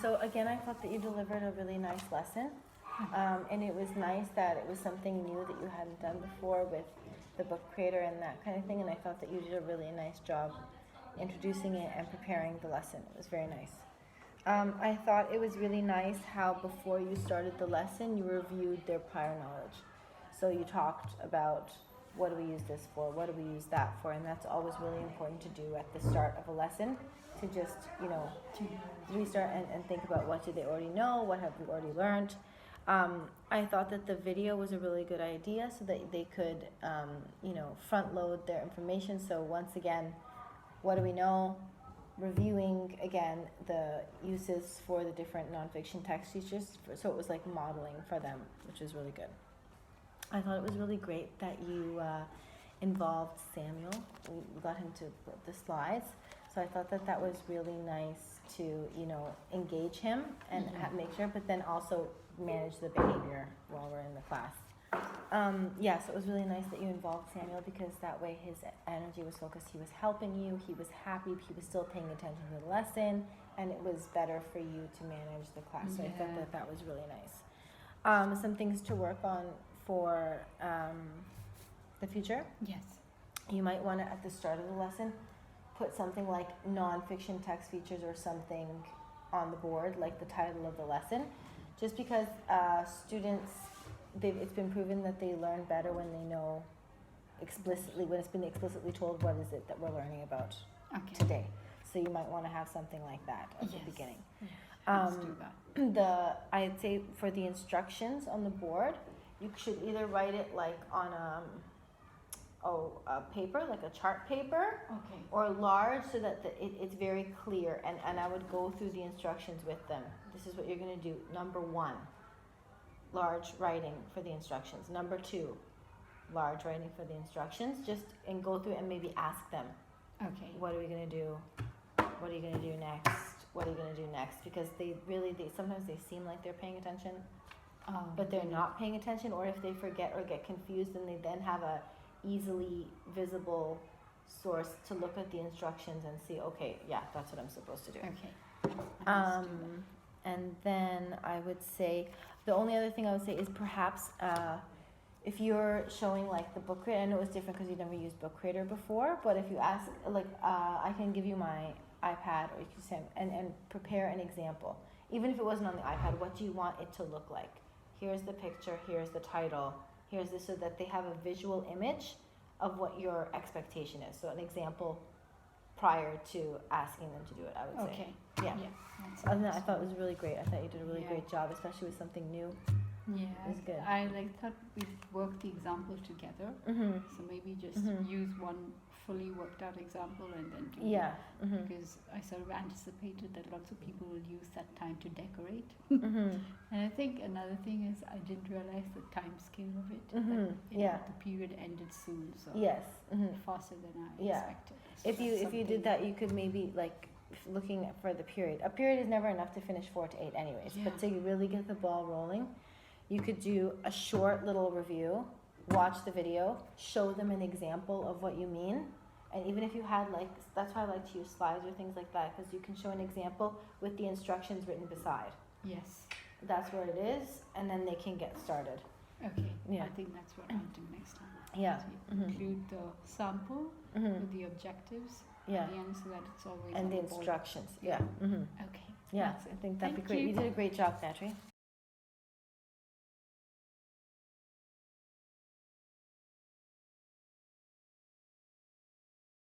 So again, I thought that you delivered a really nice lesson. And it was nice that it was something new that you hadn't done before with the book creator and that kind of thing. And I thought that you did a really nice job introducing it and preparing the lesson. It was very nice. I thought it was really nice how before you started the lesson, you reviewed their prior knowledge. So you talked about what do we use this for, what do we use that for, and that's always really important to do at the start of a lesson, to just, to restart and think about what do they already know, what have we already learned. I thought that the video was a really good idea so that they could, front load their information. So once again, what do we know? Reviewing again the uses for the different nonfiction text features, so it was like modeling for them, which was really good. I thought it was really great that you involved Samuel. We got him to put the slides, so I thought that that was really nice to engage him and make sure, but then also manage the behavior while we're in the class. So it was really nice that you involved Samuel, because that way his energy was focused. He was helping you. He was happy. He was still paying attention to the lesson, and it was better for you to manage the class. So I thought that that was really nice. Some things to work on for the future. Yes. You might want to, at the start of the lesson, put something like nonfiction text features or something on the board, like the title of the lesson, just because students, it's been proven that they learn better when they know explicitly, when it's been explicitly told what is it that we're learning about today. So you might want to have something like that at the beginning. Let's do that. I'd say for the instructions on the board, you should either write it like on a paper, like a chart paper, or large, so that it's very clear. And I would go through the instructions with them. This is what you're going to do. Number 1, large writing for the instructions. Number 2, large writing for the instructions. And go through and maybe ask them. Okay. What are we going to do? What are you going to do next? What are you going to do next? Because they sometimes they seem like they're paying attention, but they're not paying attention. Or if they forget or get confused, then they then have a easily visible source to look at the instructions and see, okay, yeah, that's what I'm supposed to do. Okay. And then I would say, the only other thing I would say is perhaps if you're showing like the book creator, I know it's different because you never used book creator before, but if you ask, like, I can give you my iPad, or you can send and prepare an example. Even if it wasn't on the iPad, what do you want it to look like? Here's the picture, here's the title, here's this, so that they have a visual image of what your expectation is. So an example prior to asking them to do it, I would say. Okay. Yeah. Other than that, I thought it was really great. I thought you did a really great job, especially with something new. Yeah, it was good. I thought we'd work the example together. So maybe just use one fully worked out example and then do because I sort of anticipated that lots of people will use that time to decorate. And I think another thing is I didn't realize the time scale of it. The period ended soon, so faster than I expected. So if you did that, you could maybe like looking for the period. A period is never enough to finish 4 to 8 anyways, but to really get the ball rolling, you could do a short little review, watch the video, show them an example of what you mean. And even if you had that's why I like to use slides or things like that, because you can show an example with the instructions written beside. Yes. That's where it is, and then they can get started. Okay. Yeah. I think that's what I'll do next time. Yeah. Include the sample with the objectives at the end, so that it's always and on the board. instructions. Okay. Yeah, I think that'd be great. You did a great job, Patri.